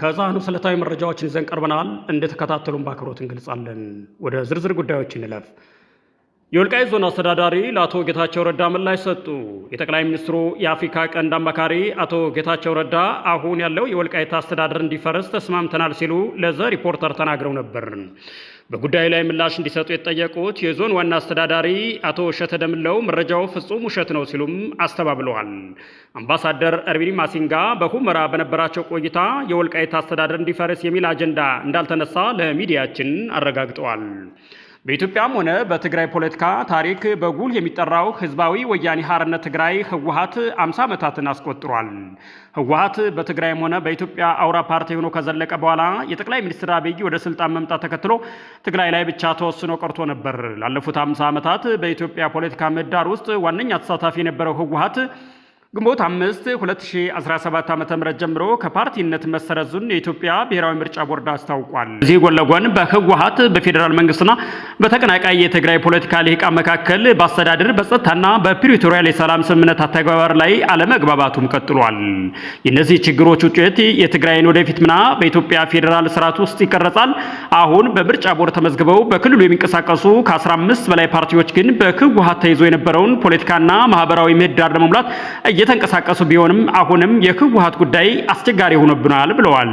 ከዛኑ ስለታዊ መረጃዎችን ይዘን ቀርበናል። እንደተከታተሉን በአክብሮት እንገልጻለን። ወደ ዝርዝር ጉዳዮች እንለፍ። የወልቃይት ዞን አስተዳዳሪ ለአቶ ጌታቸው ረዳ ምላሽ ሰጡ። የጠቅላይ ሚኒስትሩ የአፍሪካ ቀንድ አማካሪ አቶ ጌታቸው ረዳ አሁን ያለው የወልቃይት አስተዳደር እንዲፈርስ ተስማምተናል ሲሉ ለዘ ሪፖርተር ተናግረው ነበር። በጉዳዩ ላይ ምላሽ እንዲሰጡ የተጠየቁት የዞን ዋና አስተዳዳሪ አቶ እሸተ ደምለው መረጃው ፍጹም ውሸት ነው ሲሉም አስተባብለዋል። አምባሳደር ኤርቪን ማሲንጋ በሁመራ በነበራቸው ቆይታ የወልቃይት አስተዳደር እንዲፈርስ የሚል አጀንዳ እንዳልተነሳ ለሚዲያችን አረጋግጠዋል። በኢትዮጵያም ሆነ በትግራይ ፖለቲካ ታሪክ በጉል የሚጠራው ህዝባዊ ወያኔ ሓርነት ትግራይ ህወሓት 50 ዓመታትን አስቆጥሯል። ህወሓት በትግራይም ሆነ በኢትዮጵያ አውራ ፓርቲ ሆኖ ከዘለቀ በኋላ የጠቅላይ ሚኒስትር አብይ ወደ ስልጣን መምጣት ተከትሎ ትግራይ ላይ ብቻ ተወስኖ ቀርቶ ነበር። ላለፉት 50 ዓመታት በኢትዮጵያ ፖለቲካ ምህዳር ውስጥ ዋነኛ ተሳታፊ የነበረው ህወሓት ግንቦት 5 2017 ዓ.ም ጀምሮ ከፓርቲነት መሰረዙን የኢትዮጵያ ብሔራዊ ምርጫ ቦርድ አስታውቋል። እዚህ ጎን ለጎን በህወሓት በፌዴራል መንግስትና በተቀናቃይ የትግራይ ፖለቲካ ልሂቃን መካከል በአስተዳደር በጸጥታና በፕሪቶሪያ የሰላም ስምምነት አተግባበር ላይ አለመግባባቱም ቀጥሏል። የእነዚህ ችግሮች ውጤት የትግራይን ወደፊት ምና በኢትዮጵያ ፌዴራል ስርዓት ውስጥ ይቀረጻል። አሁን በምርጫ ቦርድ ተመዝግበው በክልሉ የሚንቀሳቀሱ ከ15 በላይ ፓርቲዎች ግን በህወሓት ተይዞ የነበረውን ፖለቲካና ማህበራዊ ምህዳር ለመሙላት እየተንቀሳቀሱ ቢሆንም አሁንም የህወሓት ጉዳይ አስቸጋሪ ሆኖብናል ብለዋል።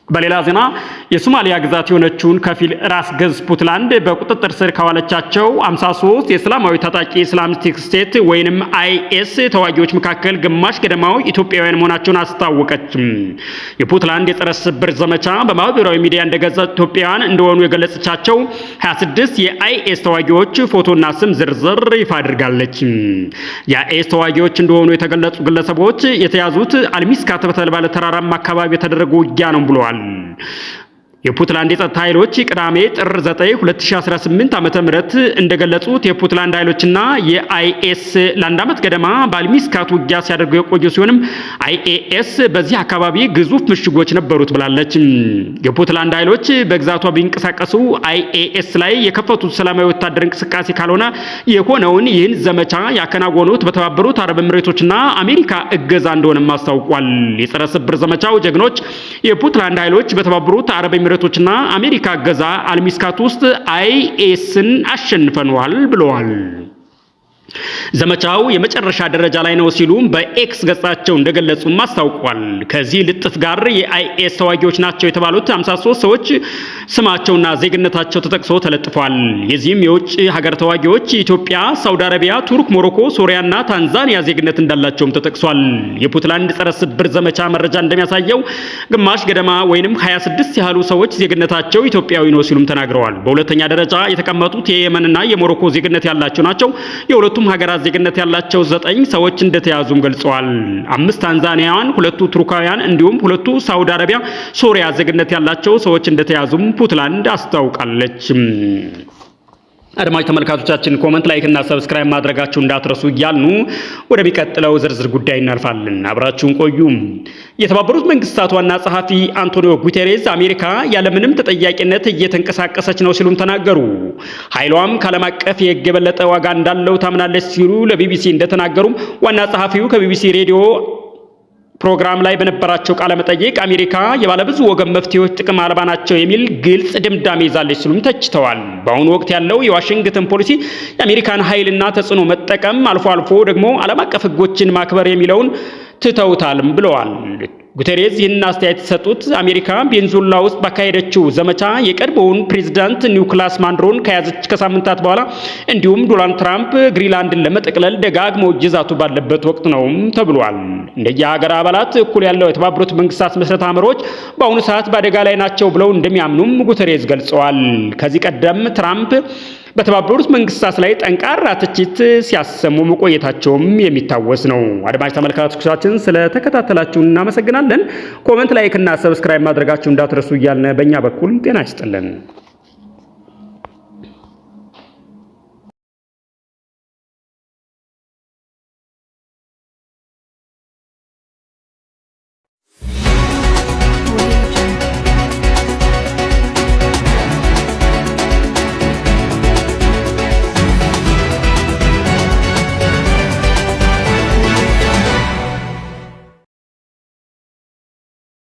በሌላ ዜና የሶማሊያ ግዛት የሆነችውን ከፊል ራስ ገዝ ፑንትላንድ በቁጥጥር ስር ካዋለቻቸው 53 የእስላማዊ ታጣቂ ኢስላሚክ ስቴት ወይንም አይኤስ ተዋጊዎች መካከል ግማሽ ገደማው ኢትዮጵያውያን መሆናቸውን አስታወቀች። የፑንትላንድ የጸረ ሽብር ዘመቻ በማህበራዊ ሚዲያ እንደገለጸ ኢትዮጵያውያን እንደሆኑ የገለጸቻቸው 26 የአይኤስ ተዋጊዎች ፎቶና ስም ዝርዝር ይፋ አድርጋለች። የአይኤስ ተዋጊዎች እንደሆኑ የተገለጹ ግለሰቦች የተያዙት አልሚስካት በተባለ ተራራማ አካባቢ የተደረገ ውጊያ ነው ብለዋል። የፑንትላንድ የጸጥታ ኃይሎች ቅዳሜ ጥር 9 2018 ዓ.ም እንደገለጹት የፑንትላንድ ኃይሎችና የአይኤስ ለአንድ ዓመት ገደማ በአልሚስካት ውጊያ ሲያደርጉ የቆዩ ሲሆንም አይኤስ በዚህ አካባቢ ግዙፍ ምሽጎች ነበሩት ብላለች። የፑንትላንድ ኃይሎች በግዛቷ ቢንቀሳቀሱ አይኤስ ላይ የከፈቱት ሰላማዊ ወታደር እንቅስቃሴ ካልሆነ የሆነውን ይህን ዘመቻ ያከናወኑት በተባበሩት አረብ ኤሚሬቶችና አሜሪካ እገዛ እንደሆነም አስታውቋል። የጸረ ሽብር ዘመቻው ጀግኖች የፑንትላንድ ኃይሎች በተባበሩት አረብ ኤሚሬቶችና አሜሪካ እገዛ አልሚስካት ውስጥ አይኤስን አሸንፈዋል ብለዋል። ዘመቻው የመጨረሻ ደረጃ ላይ ነው ሲሉ በኤክስ ገጻቸው እንደገለጹም አስታውቋል። ከዚህ ልጥፍ ጋር የአይኤስ ተዋጊዎች ናቸው የተባሉት 53 ሰዎች ስማቸውና ዜግነታቸው ተጠቅሶ ተለጥፏል። የዚህም የውጭ ሀገር ተዋጊዎች ኢትዮጵያ፣ ሳውዲ አረቢያ፣ ቱርክ፣ ሞሮኮ፣ ሶሪያና ታንዛኒያ ዜግነት እንዳላቸውም ተጠቅሷል። የፑንትላንድ ጸረ ሽብር ዘመቻ መረጃ እንደሚያሳየው ግማሽ ገደማ ወይንም 26 ያህሉ ሰዎች ዜግነታቸው ኢትዮጵያዊ ነው ሲሉም ተናግረዋል። በሁለተኛ ደረጃ የተቀመጡት የየመንና የሞሮኮ ዜግነት ያላቸው ናቸው። የሁለቱም ሀገራት ዜግነት ያላቸው 9 ሰዎች እንደተያዙም ገልጸዋል። 5 ታንዛኒያውያን፣ 2 ቱርካውያን እንዲሁም 2 ሳውዲ አረቢያ፣ ሶሪያ ዜግነት ያላቸው ሰዎች እንደተያዙም ፑንትላንድ አስታውቃለች። አድማጭ ተመልካቾቻችን ኮሜንት፣ ላይክ እና ሰብስክራይብ ማድረጋችሁ እንዳትረሱ እያልን ወደሚቀጥለው ዝርዝር ጉዳይ እናልፋለን። አብራችሁን ቆዩ። የተባበሩት መንግስታት ዋና ጸሐፊ አንቶኒዮ ጉቴሬስ አሜሪካ ያለምንም ተጠያቂነት እየተንቀሳቀሰች ነው ሲሉም ተናገሩ። ኃይሏም ከዓለም አቀፍ የሕግ የበለጠ ዋጋ እንዳለው ታምናለች ሲሉ ለቢቢሲ እንደተናገሩም ዋና ጸሐፊው ከቢቢሲ ሬዲዮ ፕሮግራም ላይ በነበራቸው ቃለ መጠይቅ አሜሪካ የባለብዙ ወገን መፍትሄዎች ጥቅም አልባ ናቸው የሚል ግልጽ ድምዳሜ ይዛለች ሲሉም ተችተዋል። በአሁኑ ወቅት ያለው የዋሽንግተን ፖሊሲ የአሜሪካን ኃይልና ተጽዕኖ መጠቀም፣ አልፎ አልፎ ደግሞ ዓለም አቀፍ ሕጎችን ማክበር የሚለውን ትተውታልም ብለዋል። ጉቴሬስ ይህን አስተያየት የሰጡት አሜሪካ ቬንዙዌላ ውስጥ ባካሄደችው ዘመቻ የቀድሞውን ፕሬዝዳንት ኒኮላስ ማዱሮን ከያዘች ከሳምንታት በኋላ እንዲሁም ዶናልድ ትራምፕ ግሪንላንድን ለመጠቅለል ደጋግመው እየዛቱ ባለበት ወቅት ነው ተብሏል። እንደየሀገር አባላት እኩል ያለው የተባበሩት መንግስታት መስረታ መርሆች በአሁኑ ሰዓት በአደጋ ላይ ናቸው ብለው እንደሚያምኑም ጉቴሬስ ገልጸዋል። ከዚህ ቀደም ትራምፕ በተባበሩት መንግስታት ላይ ጠንካራ ትችት ሲያሰሙ መቆየታቸውም የሚታወስ ነው። አድማጭ ተመልካቾቻችን ስለተከታተላችሁ እናመሰግናለን። ኮሜንት፣ ላይክ እና ሰብስክራይብ ማድረጋችሁ እንዳትረሱ እያልን በእኛ በኩል ጤና ይስጥልን።